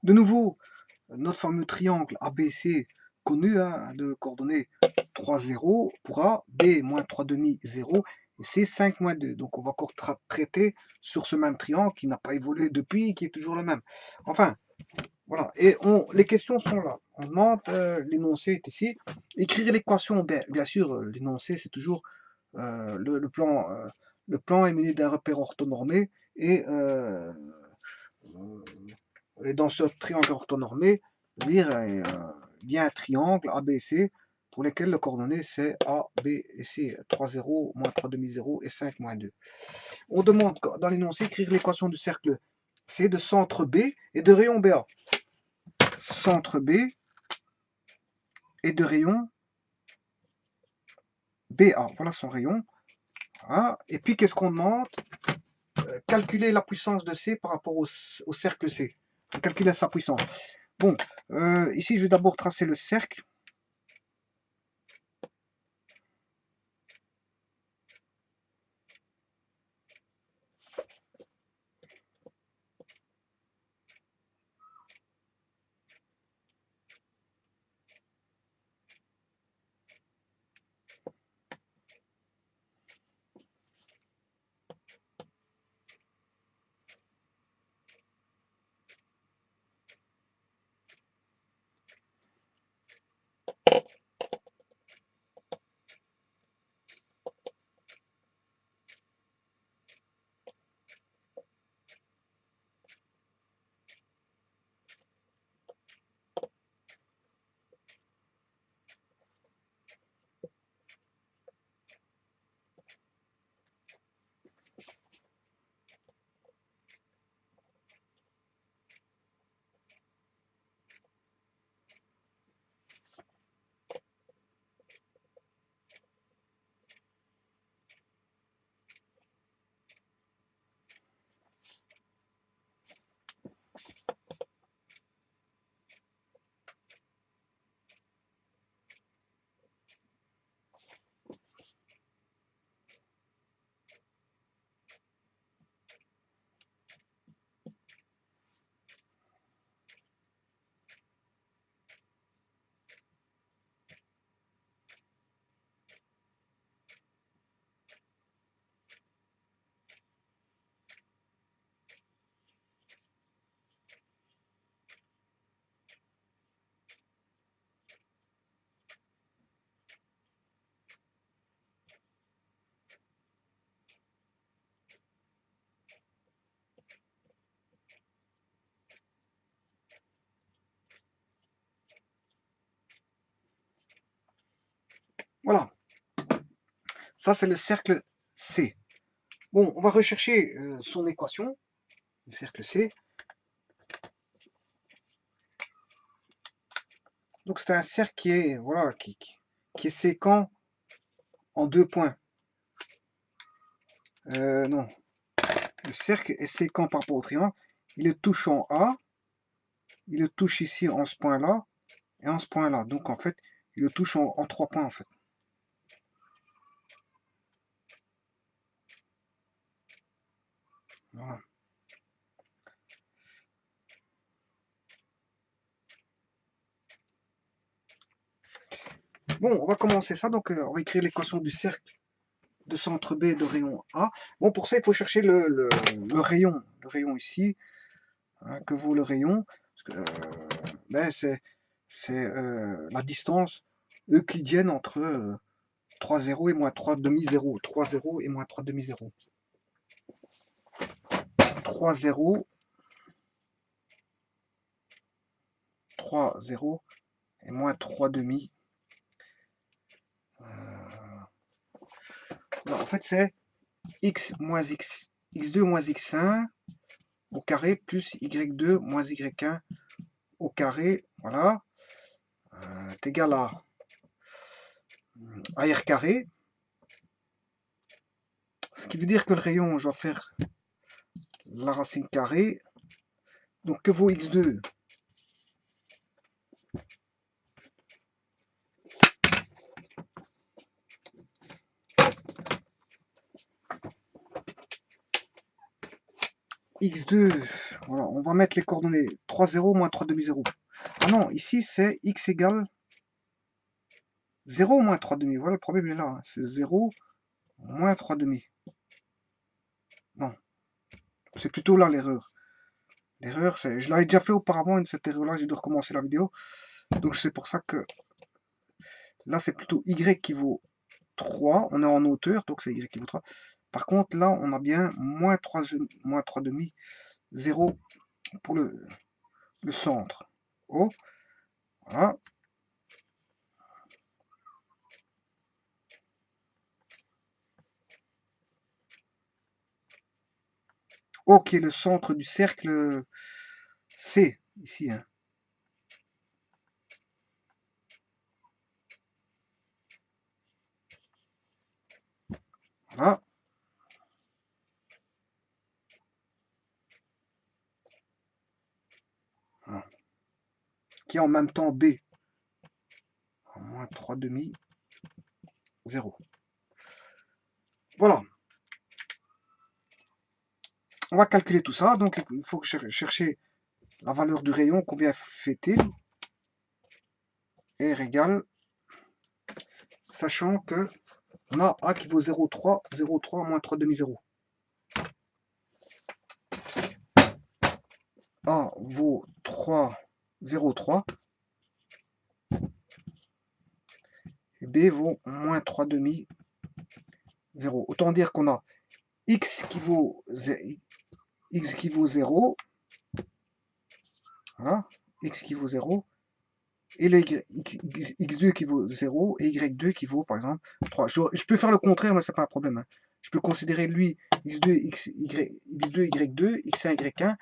De nouveau, notre fameux triangle ABC connu, hein, de coordonnées 3, 0 pour A, B, moins 3 demi, 0, et C, 5, moins 2. Donc on va encore traiter sur ce même triangle qui n'a pas évolué depuis, qui est toujours le même. Enfin, voilà. Et les questions sont là. On demande, l'énoncé est ici. Écrire l'équation, bien sûr, l'énoncé c'est toujours le plan est muni d'un repère orthonormé et dans ce triangle orthonormé, lire il y a un triangle ABC pour lequel le coordonnée c'est A, B et C, 3, 0, moins 3 demi 0 et 5, moins 2. On demande dans l'énoncé écrire l'équation du cercle C de centre B et de rayon BA. Centre B et de rayon BA. Voilà son rayon. Voilà. Et puis qu'est-ce qu'on demande? Calculer la puissance de C par rapport au cercle C. Calculer sa puissance. Bon, ici je vais d'abord tracer le cercle. Voilà, ça c'est le cercle C. Bon, on va rechercher son équation, le cercle C. Donc c'est un cercle qui est, voilà, qui est séquent en 2 points. Non, le cercle est séquent par rapport au triangle. Il le touche en A, il le touche ici en ce point-là, et en ce point-là. Donc en fait, il le touche en 3 points en fait. Voilà. Bon, on va commencer ça. Donc on va écrire l'équation du cercle de centre B de rayon A. Bon, pour ça, il faut chercher le rayon ici. Hein, que vaut le rayon? Ben, c'est la distance euclidienne entre 3, 0 et moins 3 demi 0. 3, 0 et moins 3 demi 0. 3, 0, 3, 0 et moins 3 demi. En fait, c'est x moins x2 moins x1 au carré plus y2 moins y1 au carré, voilà, est égal à r carré. Ce qui veut dire que le rayon, je vais faire la racine carrée. Donc que vaut x2? x2, voilà, on va mettre les coordonnées 3, 0, moins 3 demi-0. Ah non, ici c'est x égale 0 moins 3 demi. Voilà, le problème est là, hein. C'est 0 moins 3 demi. Non, c'est plutôt là l'erreur. L'erreur, c'est, je l'avais déjà fait auparavant, cette erreur-là, j'ai dû recommencer la vidéo. Donc c'est pour ça que là, c'est plutôt y qui vaut 3. On est en hauteur, donc c'est y qui vaut 3. Par contre, là, on a bien moins 3 demi, 0 pour le centre. Oh, voilà. Ok, le centre du cercle C, ici. Hein. Voilà. Voilà. Qui est en même temps B. Moins 3 demi, 0. Voilà. On va calculer tout ça. Donc, il faut chercher la valeur du rayon. Combien fait-il? R égale, sachant que on a A qui vaut 0,3, 0,3 moins 3 demi-0. A vaut 3, 0,3. Et B vaut moins 3 demi, 0. Autant dire qu'on a X qui vaut 0. Voilà. X qui vaut 0. Et le x2 qui vaut 0 et y2 qui vaut par exemple 3. Je peux faire le contraire, mais c'est pas un problème. Hein. Je peux considérer lui x2, x2, y2, x1, y1,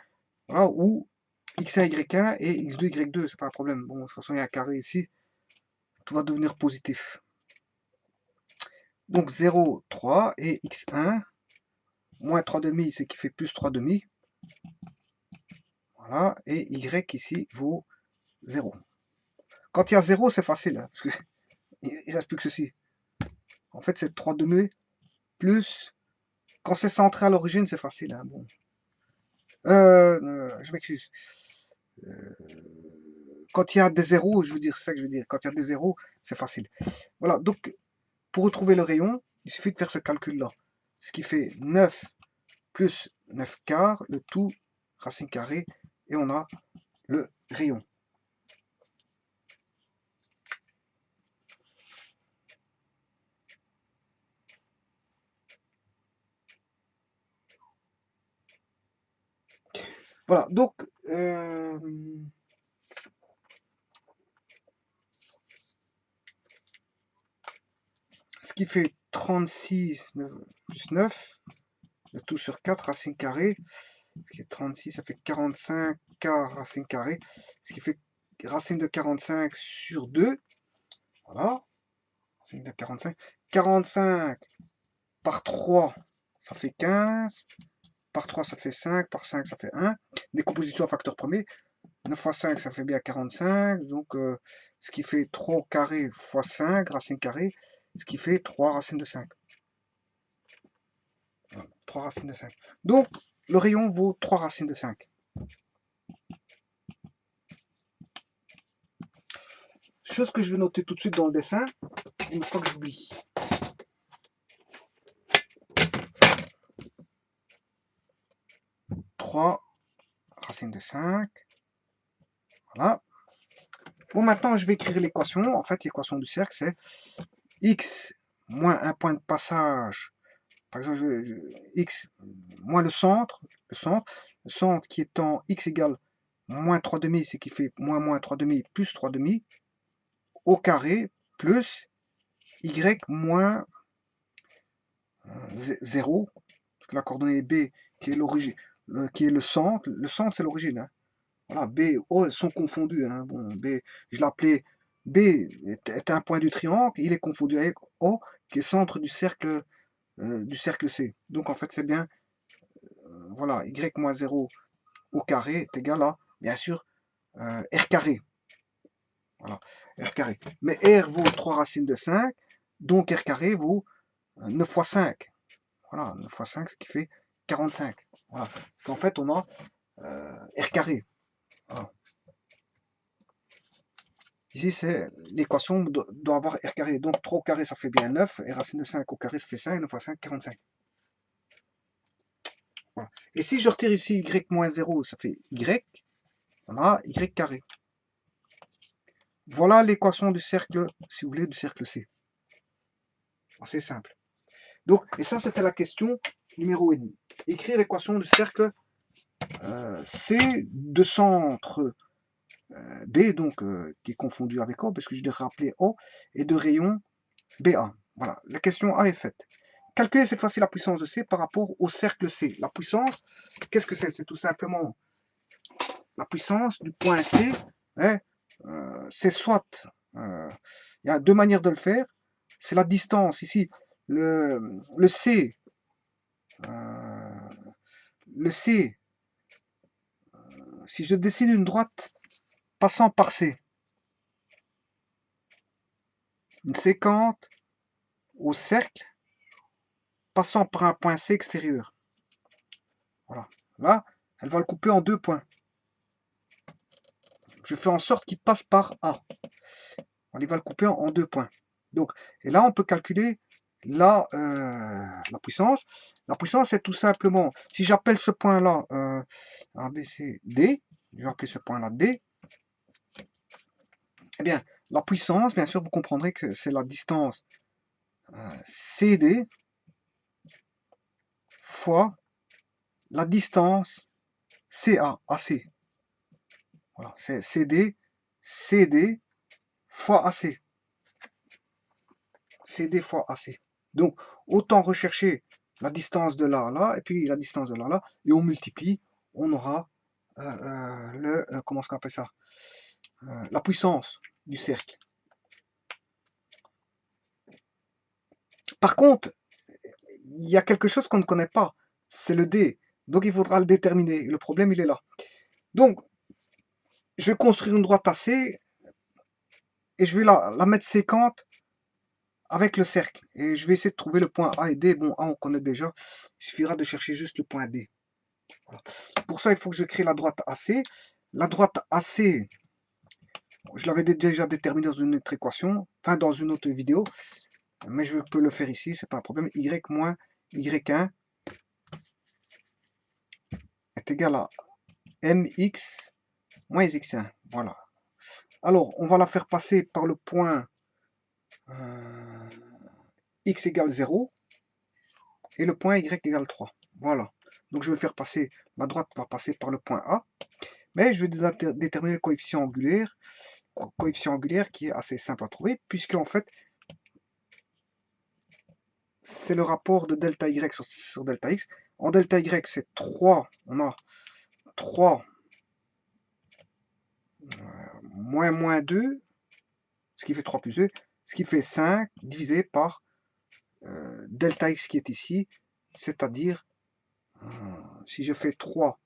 voilà, ou x1, y1 et x2, y2, c'est pas un problème. Bon, de toute façon, il y a un carré ici, tout va devenir positif. Donc 0, 3 et x1, moins 3 demi, ce qui fait plus 3 demi. Voilà, et y ici vaut 0. Quand il y a 0, c'est facile, hein, parce qu'il ne reste plus que ceci. En fait, c'est 3 demi plus... Quand c'est centré à l'origine, c'est facile. Hein, bon. Je m'excuse. Quand il y a des zéros, je veux dire, c'est ça que je veux dire. Quand il y a des zéros, c'est facile. Voilà, donc, pour retrouver le rayon, il suffit de faire ce calcul-là. Ce qui fait 9 plus 9 quarts, le tout, racine carrée, et on a le rayon. Voilà, donc, ce qui fait 36 plus 9, le tout sur 4, racine carrée, ce qui est 36, ça fait 45 quarts racine carrée, ce qui fait racine de 45 sur 2, voilà, racine de 45, 45 par 3, ça fait 15, par 3 ça fait 5, par 5 ça fait 1, décomposition à facteur premier, 9 fois 5 ça fait bien 45, donc ce qui fait 3 au carré fois 5, racine carrée, ce qui fait 3 racines de 5. 3 racines de 5. Donc, le rayon vaut 3 racines de 5. Chose que je vais noter tout de suite dans le dessin, une fois que j'oublie. Trois racines de 5. Voilà. Bon, maintenant, je vais écrire l'équation. En fait, l'équation du cercle, c'est x moins un point de passage. Par exemple, x moins le centre. Le centre qui étant x égale moins 3 demi, ce qui fait moins 3 demi plus 3 demi, au carré, plus y moins 0, parce que la coordonnée B, qui est l'origine, qui est le centre c'est l'origine. Hein. Voilà, B, O sont confondus. Hein. Bon, B, je l'appelais B est un point du triangle, il est confondu avec O, qui est centre du cercle C. Donc en fait, c'est bien, voilà, y moins 0 au carré est égal à, bien sûr, r carré. Voilà, r carré. Mais r vaut 3 racines de 5, donc r carré vaut 9 fois 5. Voilà, 9 fois 5, ce qui fait 45. Voilà. Parce qu'en fait, on a R carré. Voilà. Ici, c'est l'équation doit avoir R carré. Donc 3 au carré, ça fait bien 9. Et racine de 5 au carré, ça fait 5. 9 fois 5, 45. Voilà. Et si je retire ici y moins 0, ça fait y. On a y carré. Voilà l'équation du cercle, si vous voulez, du cercle C. C'est simple. Donc, et ça, c'était la question numéro 1. Écrire l'équation du cercle C de centre B, donc qui est confondu avec O, parce que je devrais rappeler O, et de rayon BA. Voilà, la question A est faite. Calculez cette fois-ci la puissance de C par rapport au cercle C. La puissance, qu'est-ce que c'est? C'est tout simplement la puissance du point C. Hein, c'est soit, il y a deux manières de le faire. C'est la distance ici. Le C, le C, si je dessine une droite passant par C, une séquente au cercle passant par un point C extérieur. Voilà. Là, elle va le couper en 2 points. Je fais en sorte qu'il passe par A. On va le couper en 2 points. Donc, et là, on peut calculer la puissance. La puissance, c'est tout simplement, si j'appelle ce point-là A, B, C, D, je vais appeler ce point-là D, eh bien, la puissance, bien sûr, vous comprendrez que c'est la distance CD fois la distance CA, AC. Voilà, c'est CD fois AC. CD fois AC. Donc, autant rechercher la distance de là à là, et puis la distance de là à là, et on multiplie, on aura comment est-ce qu'on appelle ça, la puissance du cercle. Par contre, il y a quelque chose qu'on ne connaît pas, c'est le D. Donc, il faudra le déterminer. Le problème, il est là. Donc, je vais construire une droite AC, et je vais la mettre séquente avec le cercle. Et je vais essayer de trouver le point A et D. Bon, A, on connaît déjà. Il suffira de chercher juste le point D. Voilà. Pour ça, il faut que je crée la droite AC. La droite AC, je l'avais déjà déterminée dans une autre équation, enfin dans une autre vidéo, mais je peux le faire ici, c'est pas un problème. Y moins Y1 est égal à MX moins X1. Voilà. Alors, on va la faire passer par le point X égale 0 et le point Y égale 3. Voilà. Donc, je vais le faire passer, la droite va passer par le point A, mais je vais déterminer le coefficient angulaire qui est assez simple à trouver, puisque en fait, c'est le rapport de delta Y sur delta X. En delta Y, c'est 3, on a 3 moins 2, ce qui fait 3 plus 2, ce qui fait 5 divisé par delta X qui est ici, c'est-à-dire, si je fais 3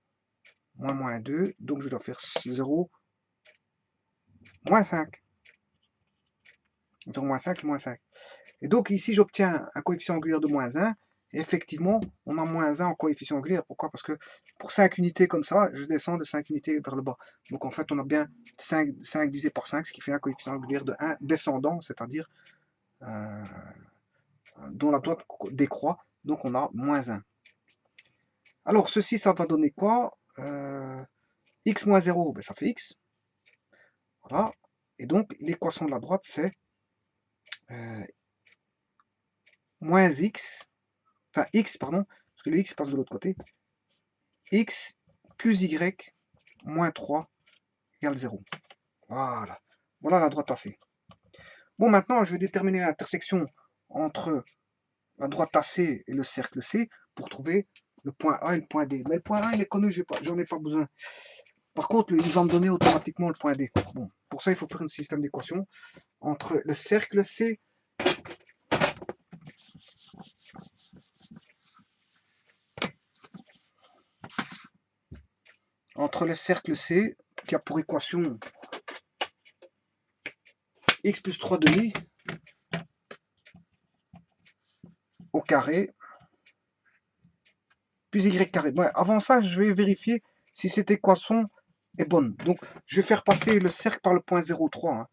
moins 2, donc je dois faire 0 moins 5. 0 moins 5, c'est moins 5. Et donc ici, j'obtiens un coefficient angulaire de moins 1. Et effectivement, on a moins 1 en coefficient angulaire. Pourquoi? Parce que pour 5 unités comme ça, je descends de 5 unités vers le bas. Donc en fait, on a bien 5 divisé par 5, ce qui fait un coefficient angulaire de 1 descendant, c'est-à-dire dont la droite décroît. Donc on a moins 1. Alors ceci, ça va donner quoi? X moins 0, ben, ça fait X. Voilà. Et donc l'équation de la droite, c'est moins X, enfin X, pardon, parce que le X passe de l'autre côté, X plus Y moins 3 égale 0. Voilà. Voilà la droite AC. Bon, maintenant, je vais déterminer l'intersection entre la droite AC et le cercle C pour trouver le point A et le point D. Mais le point A, il est connu, j'en ai pas besoin. Par contre, il va me donner automatiquement le point D. Bon, pour ça, il faut faire un système d'équation entre le cercle C qui a pour équation x plus 3 demi au carré plus y carré. Bon, avant ça, je vais vérifier si cette équation est bonne. Donc, je vais faire passer le cercle par le point 0,3. Hein.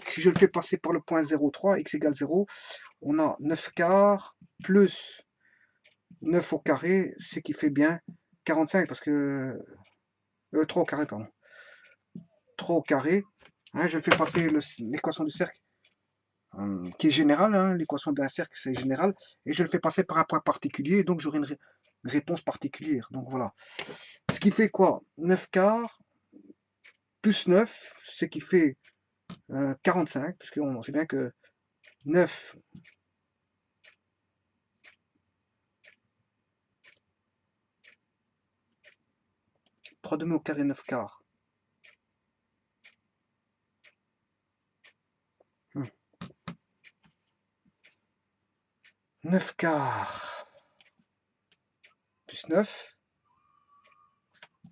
Si je le fais passer par le point 0,3, x égale 0, on a 9 quarts plus 9 au carré, ce qui fait bien 45, parce que... 3 au carré, pardon. 3 au carré. Hein, je fais passer l'équation du cercle, qui est générale. Hein, l'équation d'un cercle, c'est général. Et je le fais passer par un point particulier, donc j'aurai une réponse particulière. Donc voilà. Ce qui fait quoi? 9 quarts plus 9, ce qui fait 45, puisqu'on sait bien que 9... 3 demi au carré, 9 quarts. 9 quarts plus 9,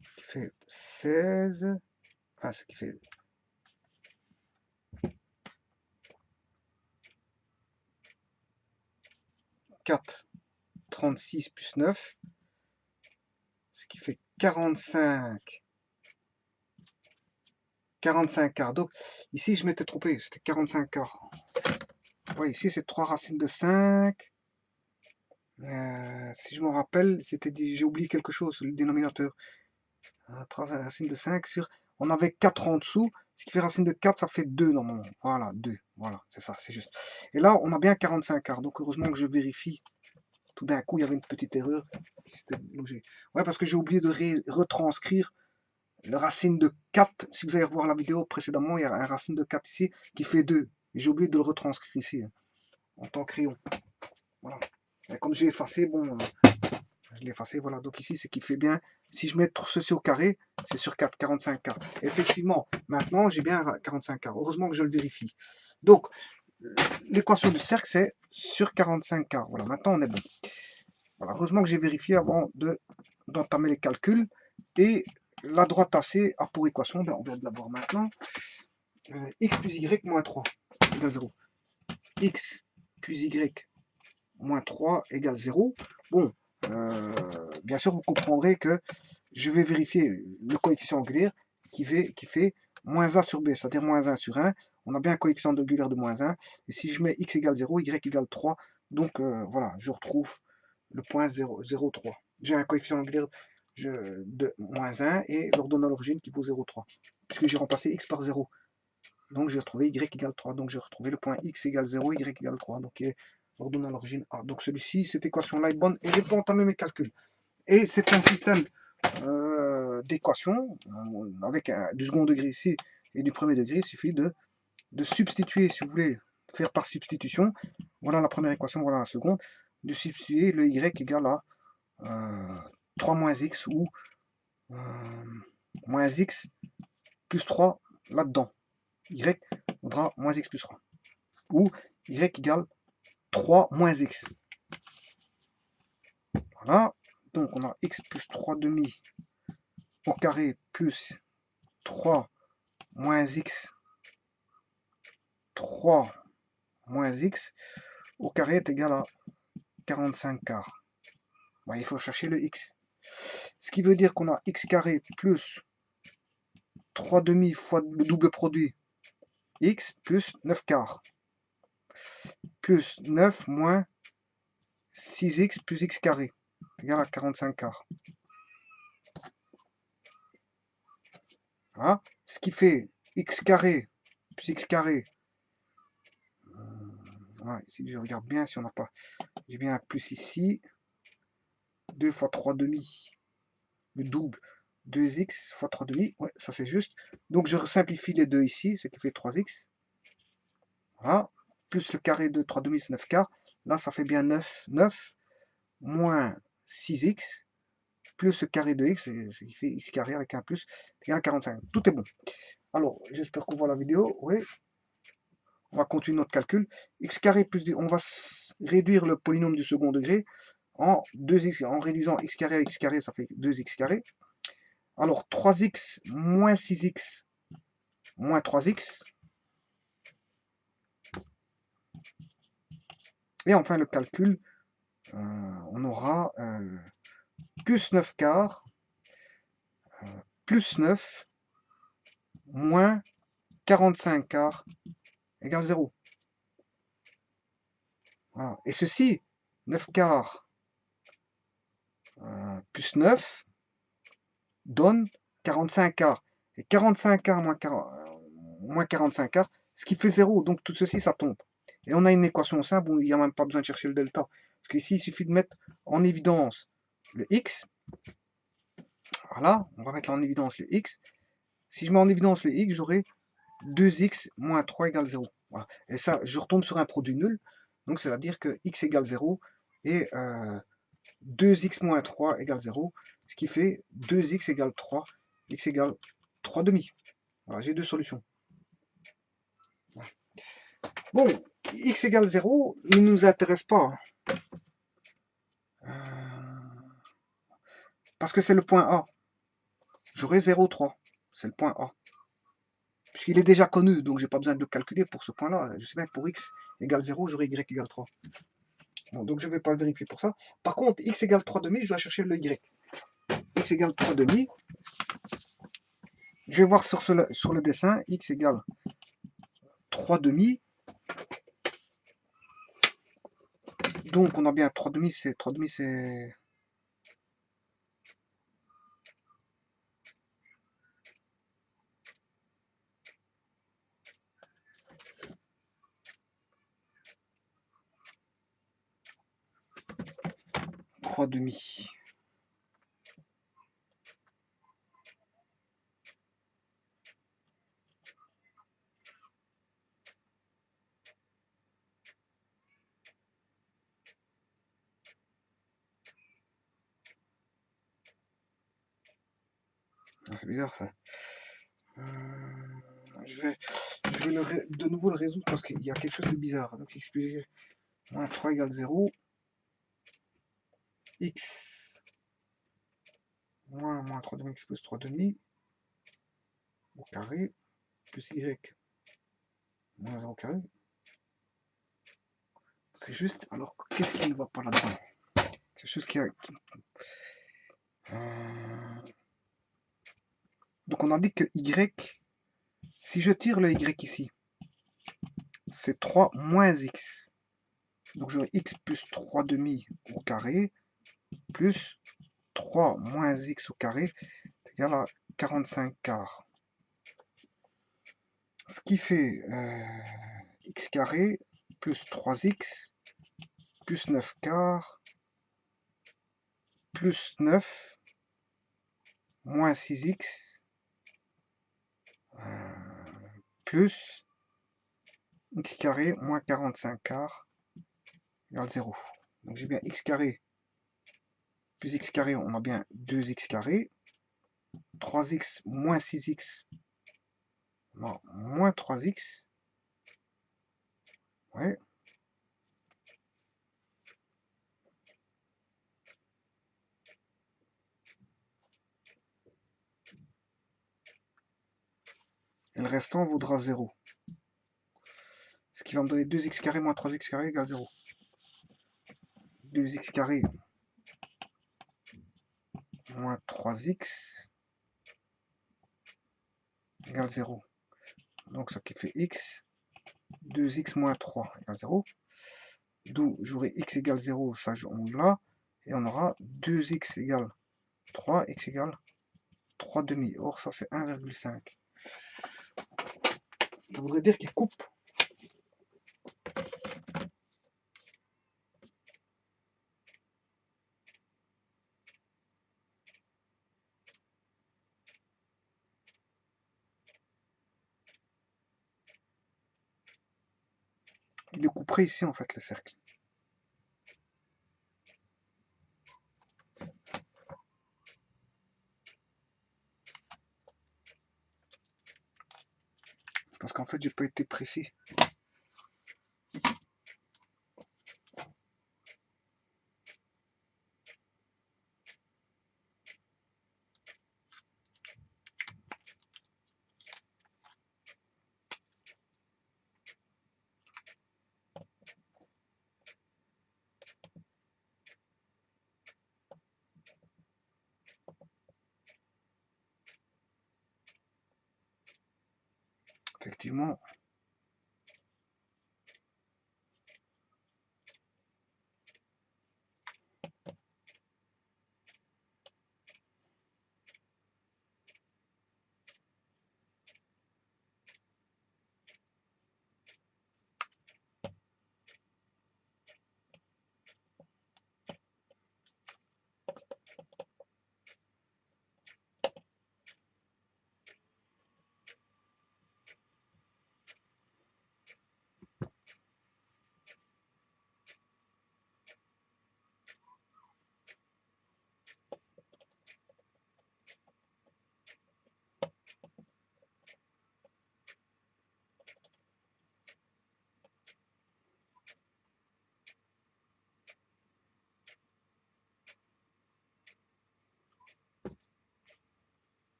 ce qui fait 16, enfin ce qui fait 4, 36 plus 9, ce qui fait 45 quarts. Donc ici je m'étais trompé, c'était 45 quarts. Ouais, ici c'est 3 racines de 5. Si je me rappelle, j'ai oublié quelque chose sur le dénominateur. 3 racines de 5 sur... On avait 4 en dessous, ce qui fait racine de 4, ça fait 2 normalement. Voilà, 2. Voilà, c'est ça, c'est juste. Et là, on a bien 45 quarts. Donc heureusement que je vérifie. Tout d'un coup, il y avait une petite erreur. C'était logique. Ouais, parce que j'ai oublié de retranscrire le racine de 4. Si vous allez revoir la vidéo précédemment, il y a un racine de 4 ici qui fait 2. J'ai oublié de le retranscrire ici, hein, en tant que crayon. Voilà. Et comme j'ai effacé, bon, je l'ai effacé, voilà. Donc ici, c'est qui fait bien. Si je mets ceci au carré, c'est sur 4, 45 quarts. Effectivement, maintenant, j'ai bien 45 quarts. Heureusement que je le vérifie. Donc, l'équation du cercle, c'est sur 45 quarts. Voilà, maintenant, on est bon. Voilà, heureusement que j'ai vérifié avant d'entamer les calculs. Et la droite AC a pour équation, ben, on vient de la voir maintenant, x plus y moins 3 égale 0. X plus y moins 3 égale 0. Bon, bien sûr, vous comprendrez que je vais vérifier le coefficient angulaire qui fait moins a sur b, c'est-à-dire moins 1 sur 1. On a bien un coefficient angulaire de moins 1. Et si je mets x égale 0, y égale 3, donc voilà, je retrouve le point 0,3. J'ai un coefficient angulaire de moins 1 et l'ordonnée à l'origine qui vaut 0,3. Puisque j'ai remplacé x par 0. Donc j'ai retrouvé y égale 3. Donc j'ai retrouvé le point x égale 0, y égale 3. Donc l'ordonnée à l'origine A. Donc celui-ci, cette équation-là est bonne et j'ai pu entamer mes calculs. Et c'est un système d'équations avec du second degré ici et du premier degré. Il suffit de substituer, si vous voulez, faire par substitution. Voilà la première équation, voilà la seconde. De substituer le y égale à 3 moins x ou moins x plus 3 là-dedans. Y vaudra moins x plus 3. Ou y égale 3 moins x. Voilà. Donc on a x plus 3 demi au carré plus 3 moins x 3 moins x au carré est égal à 45 quarts. Bon, il faut chercher le x. Ce qui veut dire qu'on a x carré plus 3 demi fois le double produit x plus 9 quarts. Plus 9 moins 6x plus x carré égal à 45 quarts. Voilà. Ce qui fait x carré plus x carré. Voilà, ici je regarde bien si on n'a pas. J'ai bien un plus ici. 2 fois 3 demi. Le double. 2x fois 3 demi. Ouais, ça c'est juste. Donc je simplifie les deux ici, ce qui fait 3x. Voilà. Plus le carré de 3 demi, c'est 9 quarts. Là, ça fait bien 9. 9 moins 6x plus le carré de x, ce qui fait x carré avec un plus, égale 45. Tout est bon. Alors, j'espère qu'on voit la vidéo. Oui. On va continuer notre calcul. X carré plus 2, on va réduire le polynôme du second degré en 2x. En réduisant x carré avec x carré, ça fait 2x carré. Alors, 3x moins 6x moins 3x. Et enfin, le calcul, on aura plus 9 quarts, plus 9, moins 45 quarts, égale 0. Voilà. Et ceci, 9 quarts plus 9 donne 45 quarts. Et 45 quarts moins 45 quarts, ce qui fait 0. Donc tout ceci, ça tombe. Et on a une équation simple où il n'y a même pas besoin de chercher le delta. Parce qu'ici, il suffit de mettre en évidence le x. Voilà, on va mettre en évidence le x. Si je mets en évidence le x, j'aurai 2x moins 3 égale 0. Voilà. Et ça, je retombe sur un produit nul. Donc, ça veut dire que x égale 0 et 2x moins 3 égale 0. Ce qui fait 2x égale 3, x égale 3 demi. Voilà, j'ai deux solutions. Voilà. Bon, x égale 0 ne nous intéresse pas. Parce que c'est le point A. J'aurai 0,3. C'est le point A. Puisqu'il est déjà connu, donc j'ai pas besoin de le calculer pour ce point-là. Je sais bien que pour x égale 0, j'aurai y égale 3. Bon, donc je ne vais pas le vérifier pour ça. Par contre, x égale 3 demi, je dois chercher le y. X égale 3 demi. Je vais voir sur le dessin, x égale 3 demi. Donc on a bien 3 demi, c'est 3 demi, c'est 3 demi. C'est bizarre ça. Je vais de nouveau le résoudre parce qu'il y a quelque chose de bizarre. Donc expliquer moins 3 égale 0. X moins 3 demi x plus 3 demi au carré plus y moins 0 au carré. C'est juste, alors qu'est-ce qui ne va pas là-dedans? Quelque chose qui a... Donc on a dit que y, si je tire le y ici, c'est 3 moins x. Donc j'aurai x plus 3 demi au carré plus 3 moins x au carré égale à 45 quarts. Ce qui fait x carré plus 3x plus 9 quarts plus 9 moins 6x plus x carré moins 45 quarts égale 0. Donc j'ai bien x carré plus x carré, on a bien 2x carré. 3x moins 6x, non, moins 3x. Ouais. Et le restant vaudra 0. Ce qui va me donner 2x carré moins 3x carré égale 0. 2x carré moins 3x égale 0. Donc ça qui fait x. 2x moins 3 égale 0. D'où j'aurai x égale 0, ça on l'a. Et on aura 2x égale 3, x égale 3 demi. Or ça c'est 1,5. Ça voudrait dire qu'il coupe. Il est couperé ici en fait le cercle. Parce qu'en fait j'ai pas été précis. effectivement.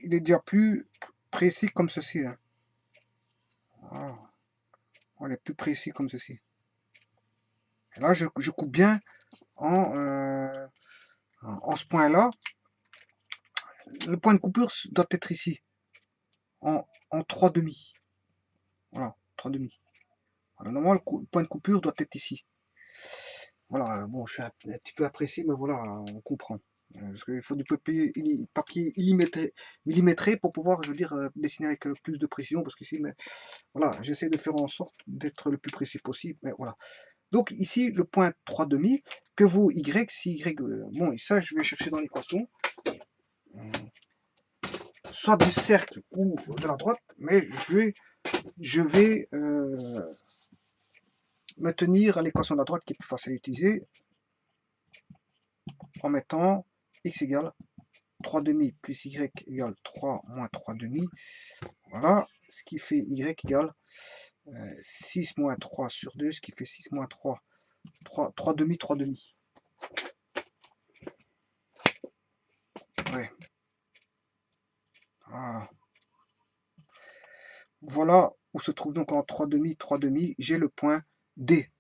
Il est déjà plus précis comme ceci. Hein. Voilà. On est plus précis comme ceci. Et là, je coupe bien en ce point-là. Le point de coupure doit être ici, en 3 demi. Voilà, 3 demi. Voilà, normalement, le point de coupure doit être ici. Voilà, bon, je suis un petit peu apprécié, mais voilà, on comprend. Parce qu'il faut du papier millimétré pour pouvoir, je veux dire, dessiner avec plus de précision, parce qu'ici, mais voilà, j'essaie de faire en sorte d'être le plus précis possible, mais voilà. Donc ici, le point 3 demi, que vaut y, si y, bon, et ça, je vais chercher dans l'équation, soit du cercle ou de la droite, mais je vais me tenir à l'équation de la droite qui est plus facile à utiliser, en mettant x égale 3 demi plus y égale 3 moins 3 demi. Voilà, ce qui fait y égale 6 moins 3 sur 2, ce qui fait 6 moins 3, 3 demi, 3 demi. Ouais. Ah. Voilà où se trouve donc en 3 demi, 3 demi, j'ai le point D.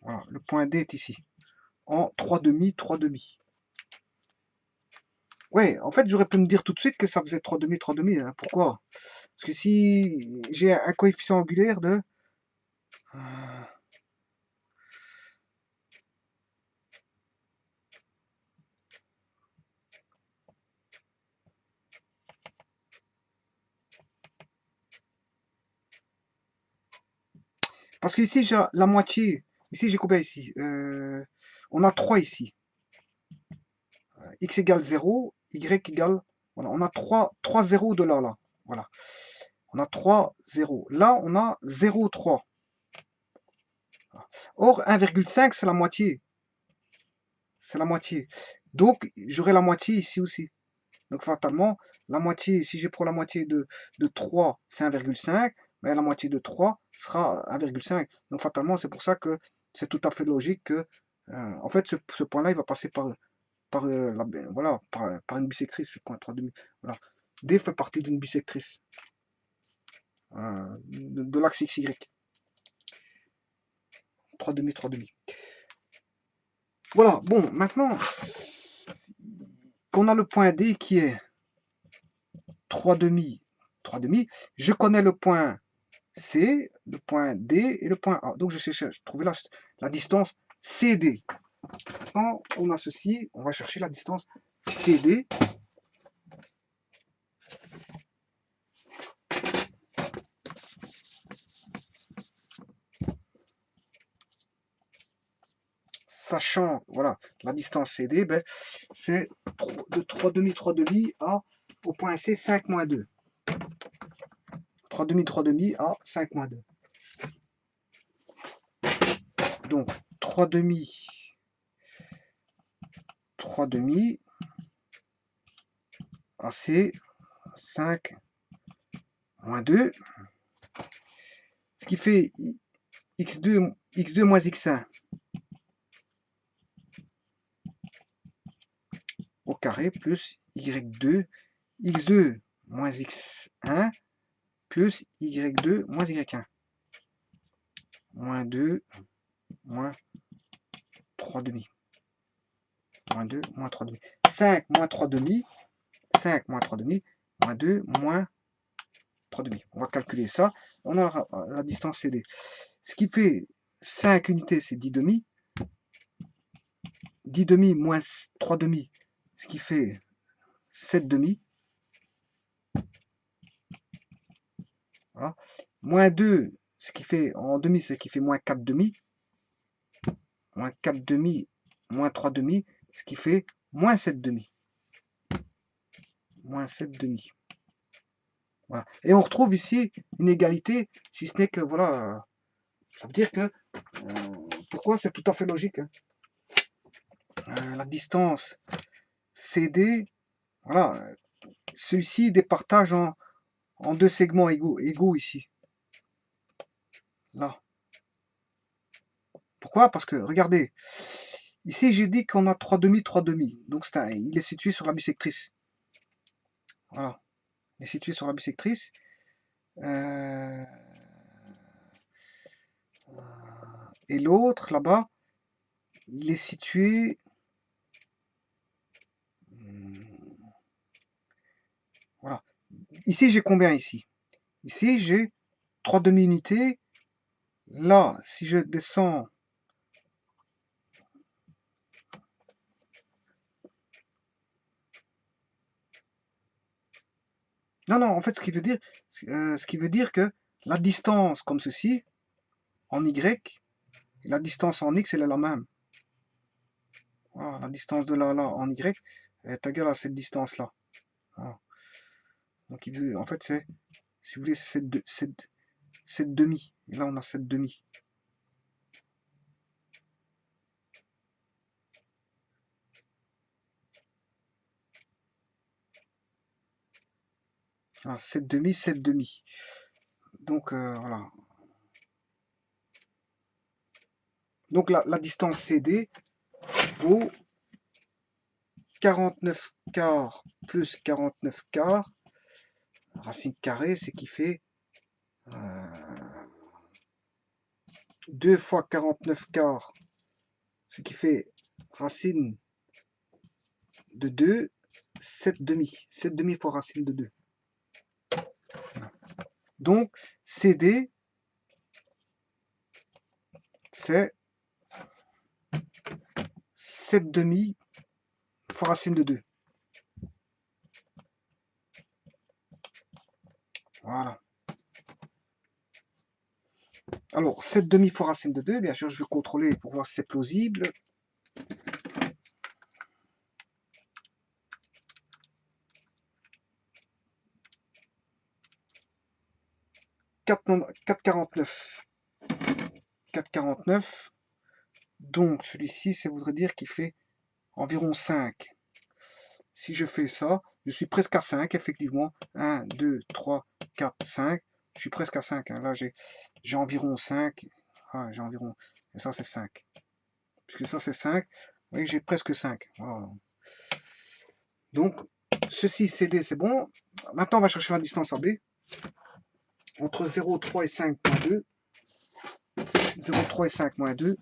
Voilà, le point D est ici. En 3 demi, 3 demi. Ouais, en fait, j'aurais pu me dire tout de suite que ça faisait 3 demi, 3 demi. Hein. Pourquoi? Parce que si j'ai un coefficient angulaire de... Parce qu'ici, j'ai la moitié. Ici, j'ai combien ici? On a 3 ici. X égale 0, Y égale... Voilà, on a 3 zéros de là. Voilà. On a 3 zéros. Là, on a 0,3. Or, 1,5, c'est la moitié. C'est la moitié. Donc, j'aurai la moitié ici aussi. Donc, fatalement, la moitié, si je prends la moitié de 3, c'est 1,5. Mais la moitié de 3 sera 1,5. Donc, fatalement, c'est pour ça que c'est tout à fait logique que, en fait, ce point-là, il va passer voilà, par une bisectrice, ce point 3 demi. Voilà. D fait partie d'une bisectrice de l'axe XY. 3 demi, 3 demi. Voilà, bon, maintenant, qu'on a le point D qui est 3 demi, 3 demi, je connais le point C, le point D et le point A. Donc, je cherche trouver la distance CD. Maintenant, on a ceci, on va chercher la distance CD. sachant, voilà, la distance CD, ben, c'est de 3 demi au point C 5 moins 2. 3 demi à 5 moins 2. Donc 3 demi à C 5 moins 2. Ce qui fait x2 moins x1 au carré plus y2 moins x1 plus y2 moins y1 moins 2 moins 3 demi moins 2 moins 3 demi 5 moins 3 demi 5 moins 3 demi moins 2 moins 3 demi. On va calculer ça. On a la distance CD. Ce qui fait 5 unités, c'est 10 demi. 10 demi moins 3 demi, ce qui fait 7 demi. Voilà. Moins 2, ce qui fait en demi, ce qui fait moins 4 demi. Moins 4 demi, moins 3 demi, ce qui fait moins 7 demi. Moins 7 demi. Voilà. Et on retrouve ici une égalité, si ce n'est que, voilà, ça veut dire que, pourquoi c'est tout à fait logique. Hein. La distance CD, voilà, celui-ci départage en deux segments égaux ici. Là. Pourquoi? Parce que, regardez, ici j'ai dit qu'on a 3 demi, 3 demi. Donc il est situé sur la bisectrice. Voilà. Il est situé sur la bisectrice. Et l'autre, là-bas, il est situé... Voilà. Ici, j'ai combien ici? Ici, j'ai 3 demi-unités. Là, si je descends... Non, non, en fait, ce qui veut dire que la distance comme ceci, en Y, la distance en X, elle est la même. Voilà, la distance de là à là en Y est égale à cette distance-là. Voilà. Donc, en fait, c'est, si vous voulez, 7 demi. Et là, on a 7 demi. Ah, 7 demi, 7 demi. Donc, voilà. Donc, la distance CD vaut 49 quarts plus 49 quarts. Racine carrée, c'est qui fait 2 fois 49 quarts, ce qui fait racine de 2, 7 demi. 7 demi fois racine de 2. Donc, CD, c'est 7 demi fois racine de 2. Voilà. Alors, 7 demi fois racine de 2, bien sûr, je vais contrôler pour voir si c'est plausible. 4,49. 4,49. Donc, celui-ci, ça voudrait dire qu'il fait environ 5. Si je fais ça, je suis presque à 5, effectivement. 1, 2, 3, 4, 5. Je suis presque à 5. Hein. Là, j'ai environ 5. Ah, j'ai environ... Et ça, c'est 5. Puisque ça, c'est 5. Vous voyez, j'ai presque 5. Voilà. Donc, ceci, CD, c'est bon. Maintenant, on va chercher la distance AB. Entre 0,3 et 5, moins 2. 0,3 et 5, moins 2.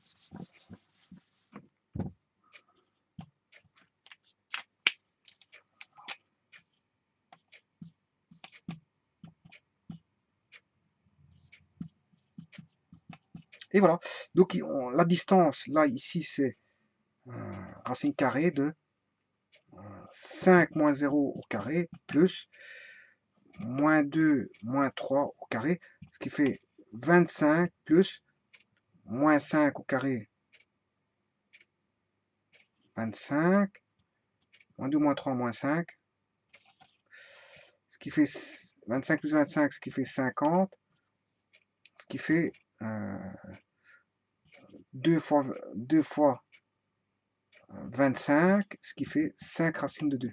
Et voilà. Donc, la distance, là, ici, c'est racine carrée de 5 moins 0 au carré, plus moins 2 moins 3 au carré, ce qui fait 25 plus moins 5 au carré 25, moins 2, moins 3, moins 5, ce qui fait 25 plus 25, ce qui fait 50, ce qui fait 2 fois 25, ce qui fait 5 racines de 2.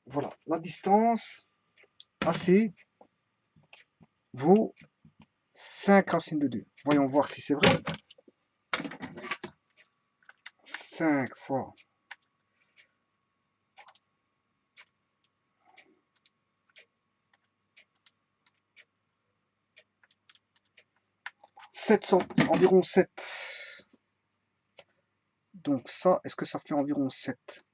Voilà, la distance AC vaut 5 racines de 2. Voyons voir si c'est vrai. 5 fois 700, environ 7. Donc ça, est-ce que ça fait environ 7?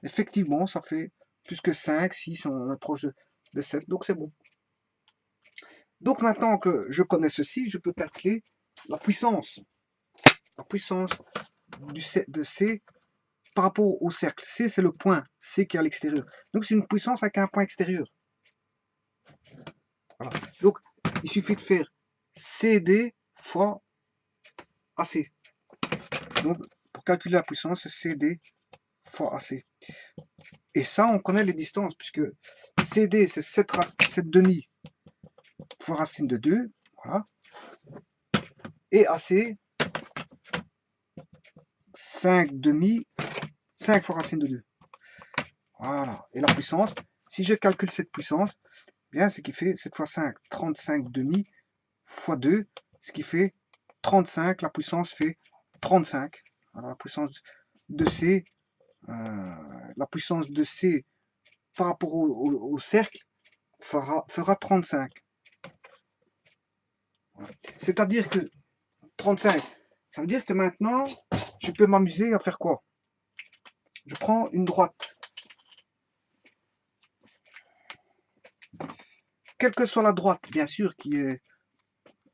Effectivement, ça fait plus que 5, 6, on est proche de 7, donc c'est bon. Donc maintenant que je connais ceci, je peux calculer la puissance. La puissance de C par rapport au cercle. C, c'est le point. C qui est à l'extérieur. Donc c'est une puissance avec un point extérieur. Voilà. Donc il suffit de faire CD fois AC. Donc pour calculer la puissance, CD fois AC. Et ça, on connaît les distances, puisque CD, c'est 7 demi fois racine de 2. Voilà. Et AC, 5 demi, 5 fois racine de 2. Voilà. Et la puissance, si je calcule cette puissance, bien, ce qui fait 7 fois 5, 35 demi, fois 2, ce qui fait 35. La puissance fait 35. Voilà, la puissance de C, la puissance de C par rapport au cercle fera 35. Voilà. C'est-à-dire que 35, ça veut dire que maintenant, je peux m'amuser à faire quoi? Je prends une droite. Quelle que soit la droite, bien sûr, qui est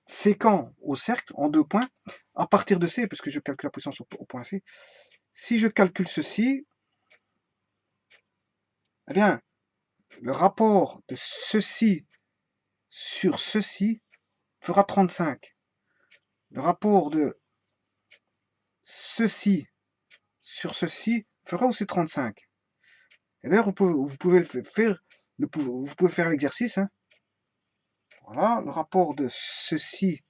séquent au cercle, en 2 points, à partir de C, puisque je calcule la puissance au point C, si je calcule ceci, eh bien, le rapport de ceci sur ceci fera 35. Le rapport de ceci sur ceci fera aussi 35. Et d'ailleurs, vous pouvez faire, vous pouvez faire l'exercice. Hein. Voilà, le rapport de ceci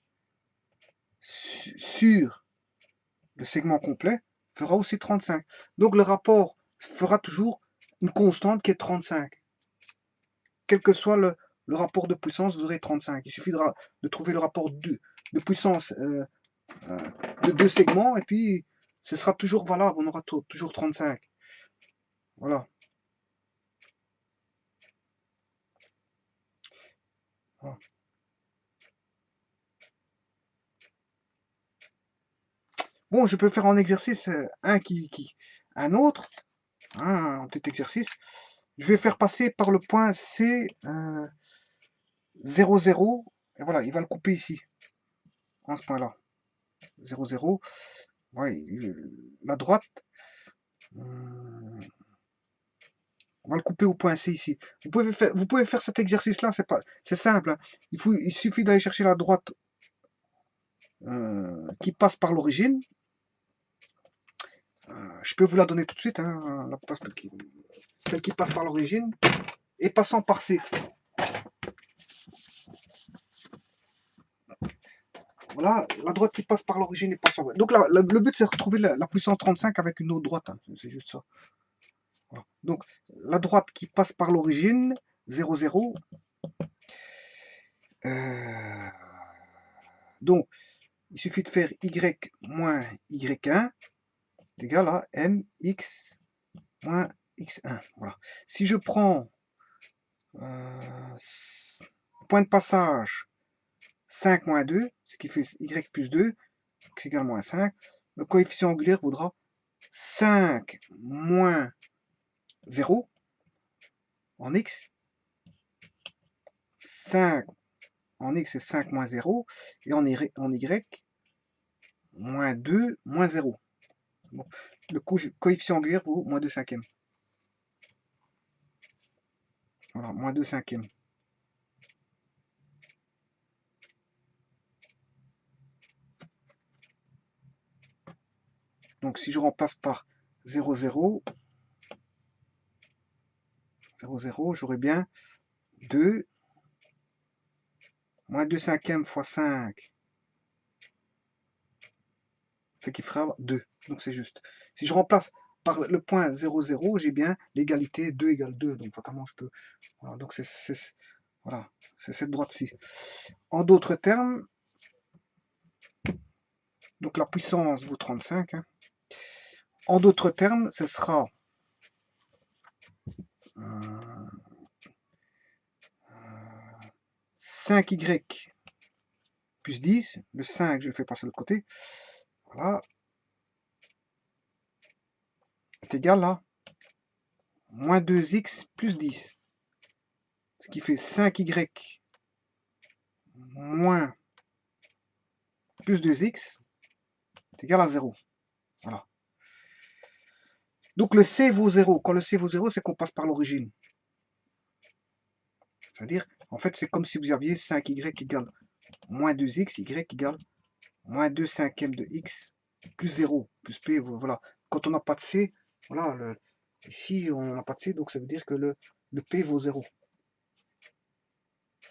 sur le segment complet fera aussi 35. Donc le rapport fera toujours une constante qui est 35. Quel que soit le rapport de puissance, vous aurez 35. Il suffit de trouver le rapport de puissance de 2 segments et puis ce sera toujours valable, on aura toujours 35. Voilà. Voilà. Bon, je peux faire en exercice un autre, hein, un petit exercice. Je vais faire passer par le point C 0, 0. Et voilà, il va le couper ici, en ce point-là. 0, 0. Ouais, la droite, on va le couper au point C ici. Vous pouvez faire cet exercice-là, c'est simple. Hein. Il suffit d'aller chercher la droite qui passe par l'origine. Je peux vous la donner tout de suite, hein, celle qui passe par l'origine, et passant par C. Voilà, la droite qui passe par l'origine et passant. Donc là, le but c'est de retrouver la puissance 35 avec une autre droite. Hein. C'est juste ça. Voilà. Donc la droite qui passe par l'origine, 0, 0. Donc il suffit de faire y moins y1 est égal à mx moins x1. Voilà. Si je prends point de passage 5 moins 2, ce qui fait y plus 2, c'est égal à moins 5, le coefficient angulaire vaudra 5 moins 0 en x. 5 en x c'est 5 moins 0, et en y moins 2 moins 0. Bon. Le coefficient angulaire vaut moins 2 cinquièmes. Voilà, moins 2 cinquièmes. Donc si je remplace par 0, 0, 0, 0, j'aurai bien 2, moins 2 cinquièmes fois 5, ce qui fera 2. Donc c'est juste. Si je remplace par le point 0, 0, j'ai bien l'égalité 2 égale 2. Donc fatalement, je peux... Voilà, donc voilà, c'est cette droite-ci. En d'autres termes, donc la puissance vaut 35. Hein. En d'autres termes, ce sera 5y plus 10. Le 5, je le fais passer de l'autre côté. Voilà. Est égal à moins 2x plus 10. Ce qui fait 5y moins plus 2x est égal à 0. Voilà. Donc le c vaut 0. Quand le c vaut 0, c'est qu'on passe par l'origine. C'est-à-dire, en fait, c'est comme si vous aviez 5y égale moins 2x, y égale moins 2 cinquièmes de x plus 0, plus p. Voilà. Quand on n'a pas de c, voilà, ici on n'a pas de c, donc ça veut dire que le p vaut 0.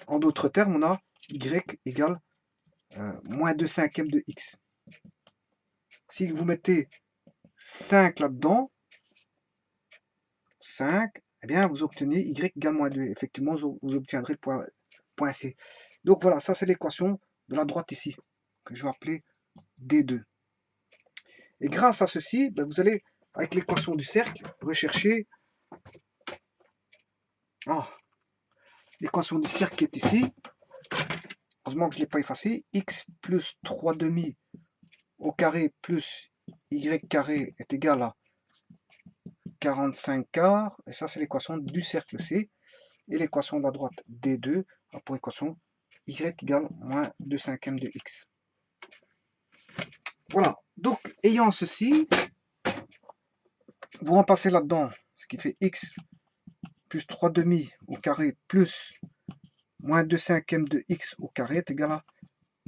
En d'autres termes, on a y égale moins 2 cinquièmes de x. Si vous mettez 5 là-dedans, 5, eh bien vous obtenez y égale moins 2. Effectivement, vous obtiendrez le point C. Donc voilà, ça c'est l'équation de la droite ici, que je vais appeler D2. Et grâce à ceci, ben, vous allez, avec l'équation du cercle, rechercher l'équation du cercle qui est ici. Heureusement que je ne l'ai pas effacé. X plus 3 demi au carré plus y carré est égal à 45 quarts. Et ça, c'est l'équation du cercle C. Et l'équation de la droite D2 a pour équation y égale moins 2 cinquièmes de x. Voilà. Donc, ayant ceci, vous remplacez là-dedans, ce qui fait x plus 3 demi au carré plus moins 2 cinquièmes de x au carré est égal à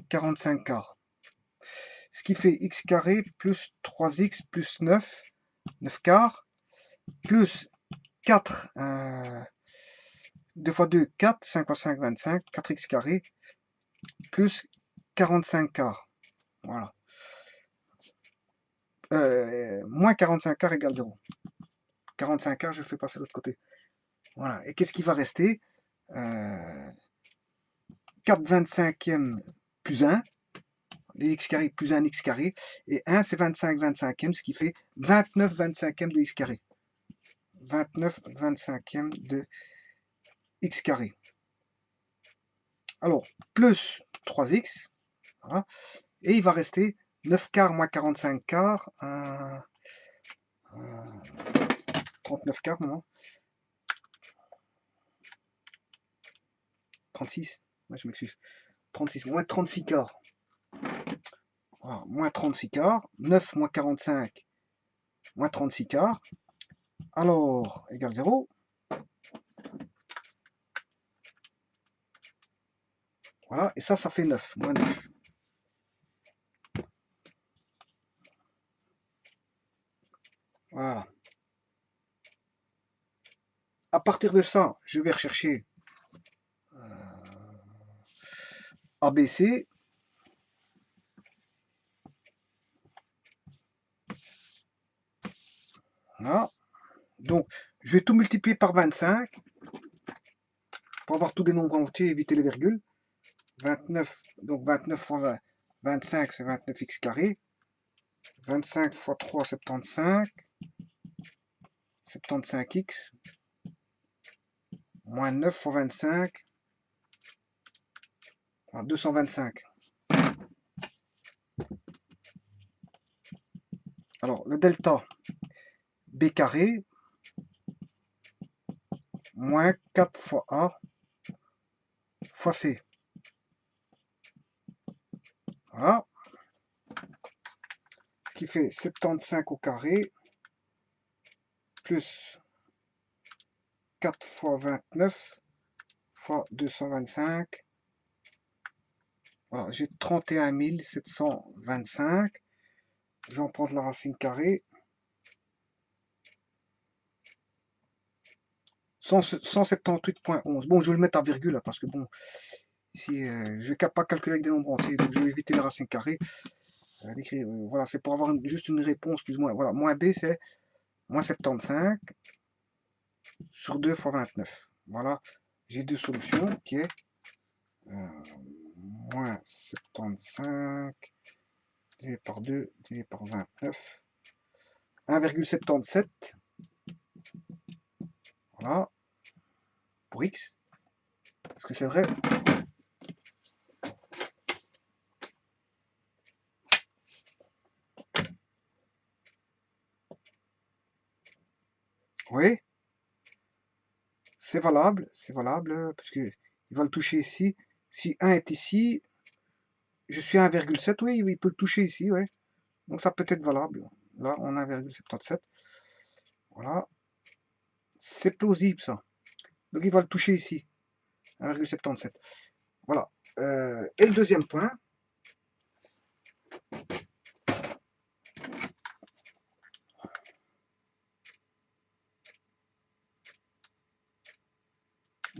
45 quarts. Ce qui fait x carré plus 3x plus 9, 9 quarts, plus 4, 2 fois 2, 4, 5 fois 5, 25, 4x carré, plus 45 quarts. Voilà. Moins 45 quarts égale 0. 45 quarts, je fais passer de l'autre côté. Voilà. Et qu'est-ce qui va rester 4 25e plus 1, les x carré plus 1 x carré, et 1 c'est 25 25e, ce qui fait 29 25e de x carré. 29 25e de x carré. Alors, plus 3x, voilà, et il va rester 9 quarts moins 45 quarts, 39 quarts, non 36, je m'excuse, 36, moins 36 quarts. Voilà, moins 36 quarts, 9 moins 45, moins 36 quarts, alors, égale 0. Voilà, et ça fait 9, moins 9. Voilà. À partir de ça, je vais rechercher ABC. Voilà. Donc, je vais tout multiplier par 25 pour avoir tous des nombres entiers et éviter les virgules. 29, donc 29 fois 20, 25, c'est 29x carré. 25 fois 3, 75. 75x. Moins 9 fois 25. 225. Alors, le delta b carré, moins 4 fois a fois c. Voilà. Ce qui fait 75 au carré, plus 4 fois 29 fois 225. Voilà, j'ai 31 725. Je vais en prendre la racine carrée. 178.11. Bon, je vais le mettre à virgule, là, parce que bon, ici, je ne vais pas calculer avec des nombres entiers, donc je vais éviter les racines carrées. Voilà, c'est pour avoir juste une réponse plus ou moins. Voilà, moins B, c'est moins 75 sur 2 fois 29. Voilà, j'ai deux solutions qui est moins 75 divisé par 2 divisé par 29. 1,77. Voilà, pour X. Est-ce que c'est vrai? Oui, c'est valable, parce que il va le toucher ici. Si 1 est ici, je suis à 1,7, oui, il peut le toucher ici, ouais. Donc ça peut être valable. Là, on a 1,77. Voilà. C'est plausible, ça. Donc il va le toucher ici. 1,77. Voilà. Et le deuxième point.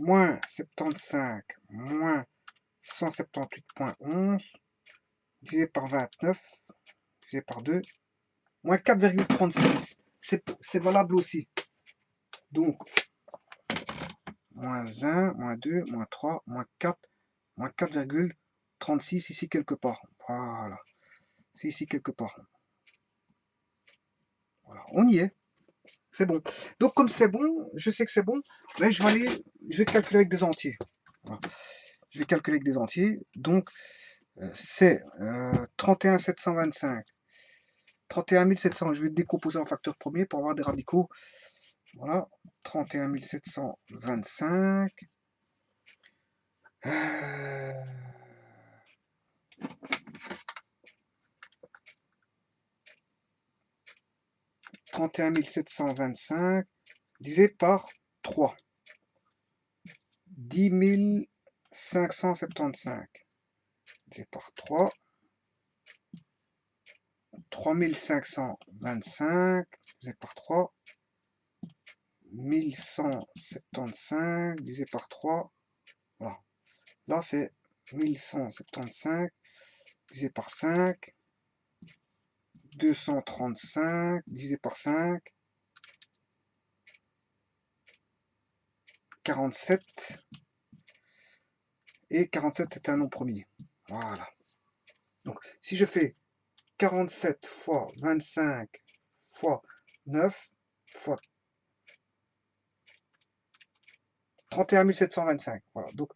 Moins 75 moins 178.11 divisé par 29 divisé par 2 moins 4,36. C'est valable aussi. Donc, moins 1, moins 2, moins 3, moins 4, moins 4,36 ici quelque part. Voilà. C'est ici quelque part. Voilà. On y est. C'est bon. Donc, comme c'est bon, je sais que c'est bon, mais je vais calculer avec des entiers. Voilà. Je vais calculer avec des entiers. Donc, c'est 31 725. 31 700, je vais décomposer en facteur premier pour avoir des radicaux. Voilà, 31 725. 31 725 divisé par 3. 10 575 divisé par 3. 3525 divisé par 3. 1175 divisé par 3. Voilà. Là, c'est 1175 divisé par 5. 235 divisé par 5. 47. Et 47 est un nom premier. Voilà. Donc, si je fais 47 fois 25 fois 9 fois 31 725. Voilà. Donc,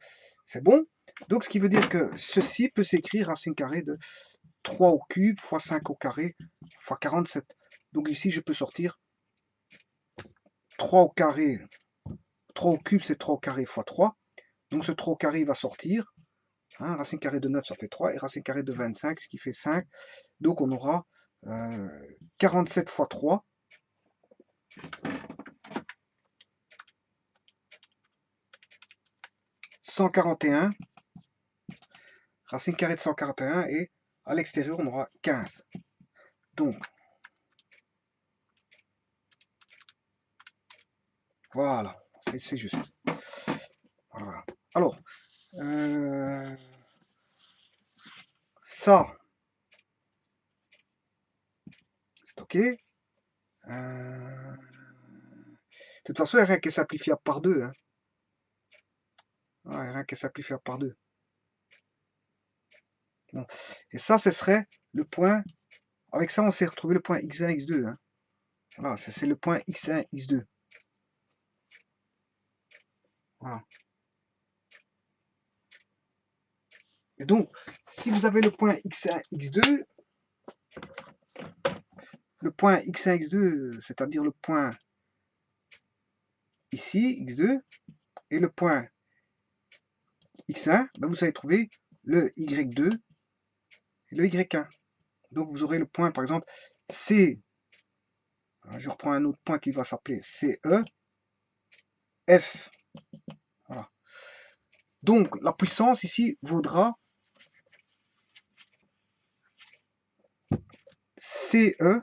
c'est bon. Donc, ce qui veut dire que ceci peut s'écrire racine carrée de 3 au cube fois 5 au carré fois 47. Donc, ici, je peux sortir 3 au carré. 3 au cube, c'est 3 au carré fois 3. Donc, ce 3 au carré va sortir. Hein, racine carrée de 9, ça fait 3. Et racine carrée de 25, ce qui fait 5. Donc, on aura 47 fois 3. 141. Racine carrée de 141. Et à l'extérieur, on aura 15. Donc, voilà. C'est juste. Voilà. Alors, ça, c'est OK. De toute façon, il n'y a rien qui est simplifiable par 2. Hein. Ouais, il n'y a rien qui est simplifiable par 2. Bon. Et ça, ce serait le point. Avec ça, on s'est retrouvé le point x1, x2. Hein. Voilà, c'est le point x1, x2. Voilà. Et donc, si vous avez le point x1, x2, le point x1, x2, c'est-à-dire le point ici, x2, et le point x1, ben vous allez trouver le y2 et le y1. Donc vous aurez le point, par exemple, C. Je reprends un autre point qui va s'appeler CE, F. Voilà. Donc la puissance ici vaudra CE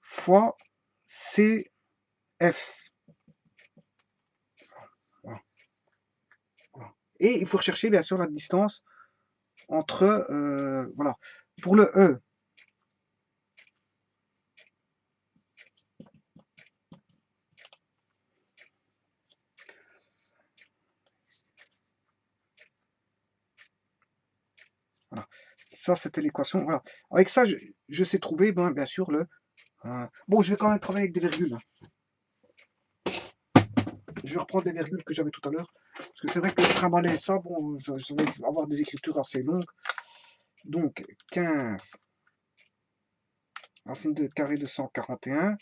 fois CF. Voilà. Voilà. Et il faut rechercher bien sûr la distance entre, voilà, pour le E, voilà. Ça c'était l'équation, voilà. Avec ça, je sais trouver, ben, bien sûr, le... bon, je vais quand même travailler avec des virgules. Je reprends des virgules que j'avais tout à l'heure, parce que c'est vrai que trimballer ça, bon, je vais avoir des écritures assez longues. Donc, 15 racine de carré de 141,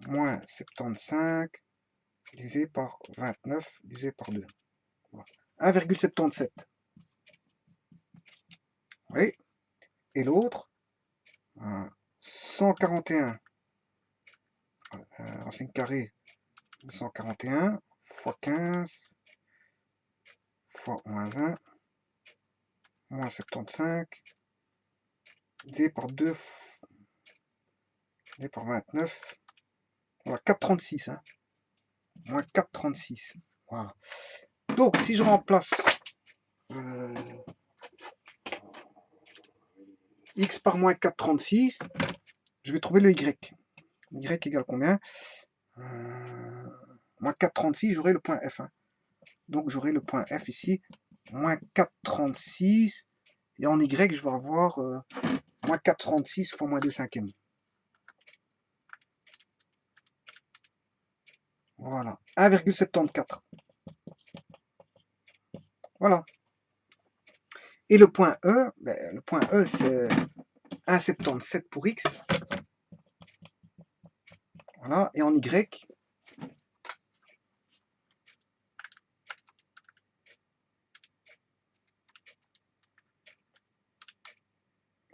moins 75, divisé par 29, divisé par 2. Voilà. 1,77. Oui. Et l'autre, 141, racine carrée de 141, fois 15, fois moins 1, moins 75, divisé par 2, divisé par 29. Voilà, 4,36. Hein. Moins 4,36. Voilà. Donc, si je remplace x par moins 4,36, je vais trouver le y. Y égale combien? Moins 4,36, j'aurai le point F. Hein. Donc, j'aurai le point F ici, moins 4,36. Et en y, je vais avoir moins 4,36 fois moins 2 cinquièmes. Voilà, 1,74. Voilà. Et le point E, ben, le point E, c'est 1,77 pour x. Voilà, et en y,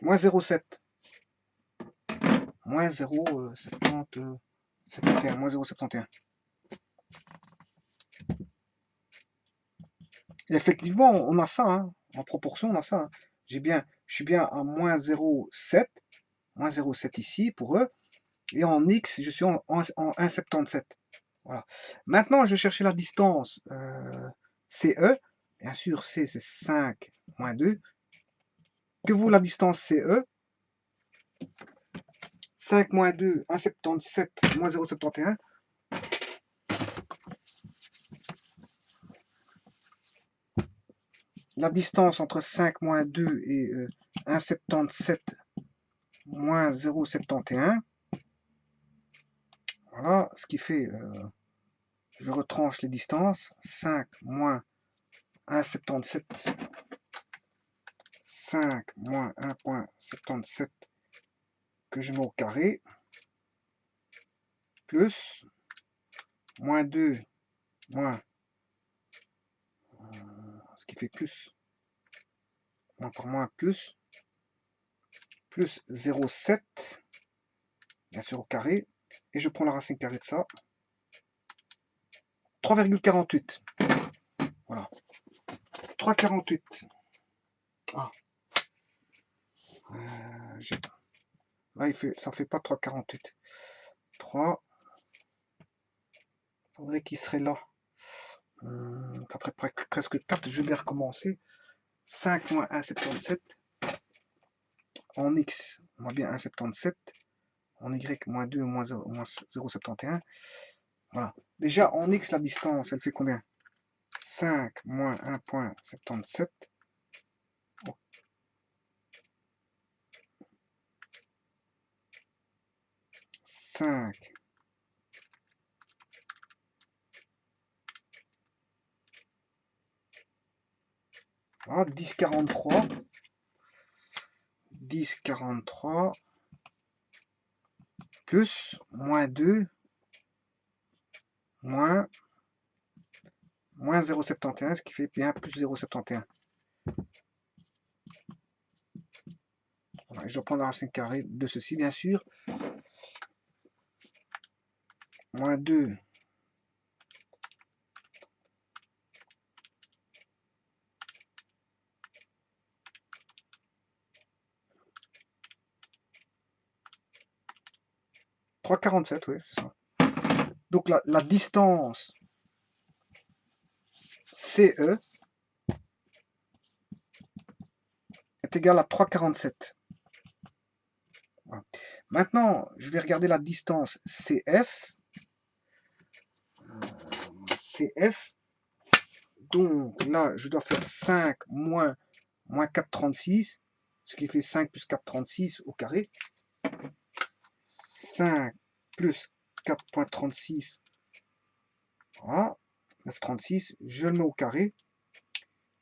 moins 0,7. Moins 0,71, moins 0,71. Et effectivement, on a ça, hein. En proportion, on a ça. Hein. Je suis bien à moins 0,7, moins 0,7 ici pour eux, et en x, je suis en 1,77. Voilà. Maintenant, je vais chercher la distance CE. Bien sûr, C, c'est 5 moins 2. Que vaut la distance CE? 5 moins 2, 1,77 moins 0,71. La distance entre 5 moins 2 et 1,77 moins 0,71. Voilà, ce qui fait, je retranche les distances. 5 moins 1,77. 5 moins 1,77 que je mets au carré. Plus, moins 2, moins, ce qui fait plus, moins par moins, plus 0,7, bien sûr au carré, et je prends la racine carrée de ça, 3,48. Voilà. 3,48. Ah. Là, ça fait pas 3,48. 3. Faudrait qu'il serait là. Ça ferait presque 4. Je vais bien recommencer. 5 moins 1,77. En x, on va bien 1,77. En y, moins 2, moins 0,71. Voilà. Déjà, en x, la distance, elle fait combien? 5 moins 1,77. 5 voilà, 10,43 10,43 plus moins 2 moins 0,71, ce qui fait bien plus 0,71. Voilà, je dois prendre la racine carrée de ceci, bien sûr. Moins 2 . 3,47, oui, c'est ça. Donc la distance CE est égale à 3,47. Voilà. Maintenant, je vais regarder la distance CF. CF. Donc là, je dois faire 5 moins 4,36, ce qui fait 5 plus 4,36 au carré. 5 plus 4,36, voilà, 9,36, je le mets au carré.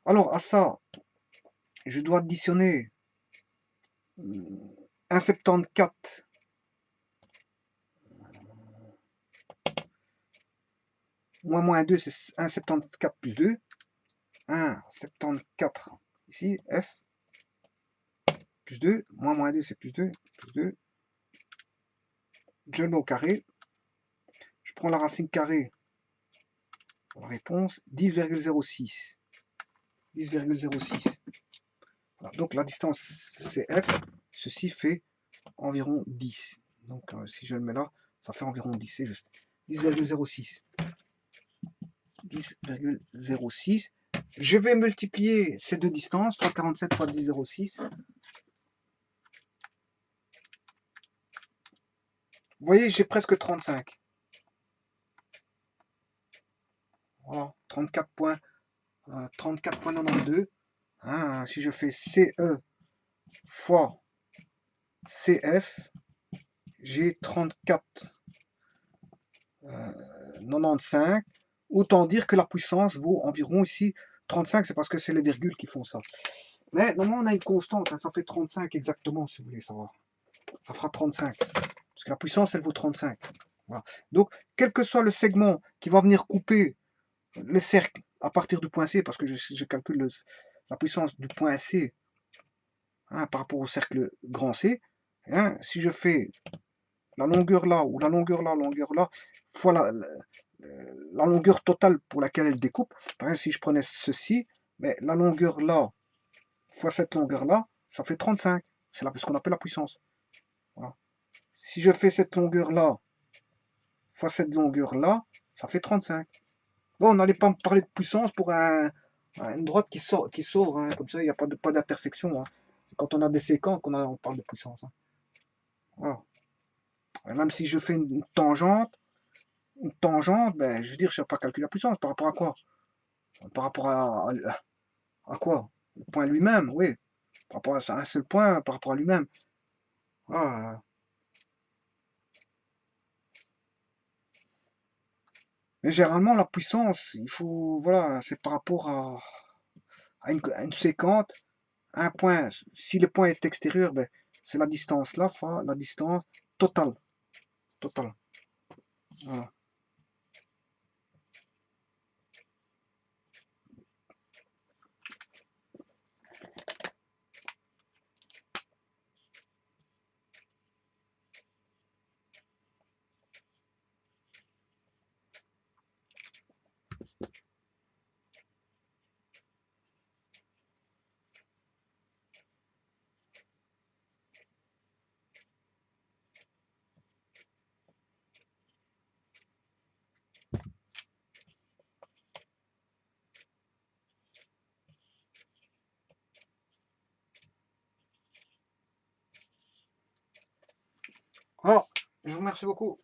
Alors à ça, je dois additionner 1,74 moins 2, c'est 1,74 plus 2. 1,74 ici, F, plus 2, moins 2, c'est plus 2, plus 2. Je le mets au carré. Je prends la racine carrée. La réponse, 10,06. 10,06. Voilà. Donc la distance CF, ceci fait environ 10. Donc si je le mets là, ça fait environ 10, c'est juste. 10,06. 10,06. Je vais multiplier ces deux distances, 3,47 fois 10,06. Vous voyez, j'ai presque 35. Voilà, 34,92. Hein, si je fais CE fois CF, j'ai 34,95. Autant dire que la puissance vaut environ ici 35, c'est parce que c'est les virgules qui font ça. Mais normalement, on a une constante, hein, ça fait 35 exactement, si vous voulez savoir. Ça fera 35. Parce que la puissance, elle vaut 35. Voilà. Donc, quel que soit le segment qui va venir couper le cercle à partir du point C, parce que je calcule la puissance du point C, hein, par rapport au cercle grand C, hein, si je fais la longueur là, ou la longueur là, fois la longueur totale pour laquelle elle découpe, par exemple, si je prenais ceci, mais la longueur là, fois cette longueur là, ça fait 35. C'est ce qu'on appelle la puissance. Voilà. Si je fais cette longueur là, fois cette longueur là, ça fait 35. Bon, on n'allait pas parler de puissance pour une droite qui sort, hein, comme ça, il n'y a pas d'intersection. Hein. C'est quand on a des séquences on parle de puissance. Hein. Voilà. Et même si je fais une tangente, ben, je veux dire, je ne sais pas calculer la puissance. Par rapport à quoi? Par rapport à quoi? Le point lui-même, oui. Par rapport à un seul point, par rapport à lui-même. Voilà. Mais généralement, la puissance, il faut, voilà, c'est par rapport à une séquence, un point. Si le point est extérieur, ben, c'est la distance là, fois la distance totale. Totale. Voilà. Alors, je vous remercie beaucoup.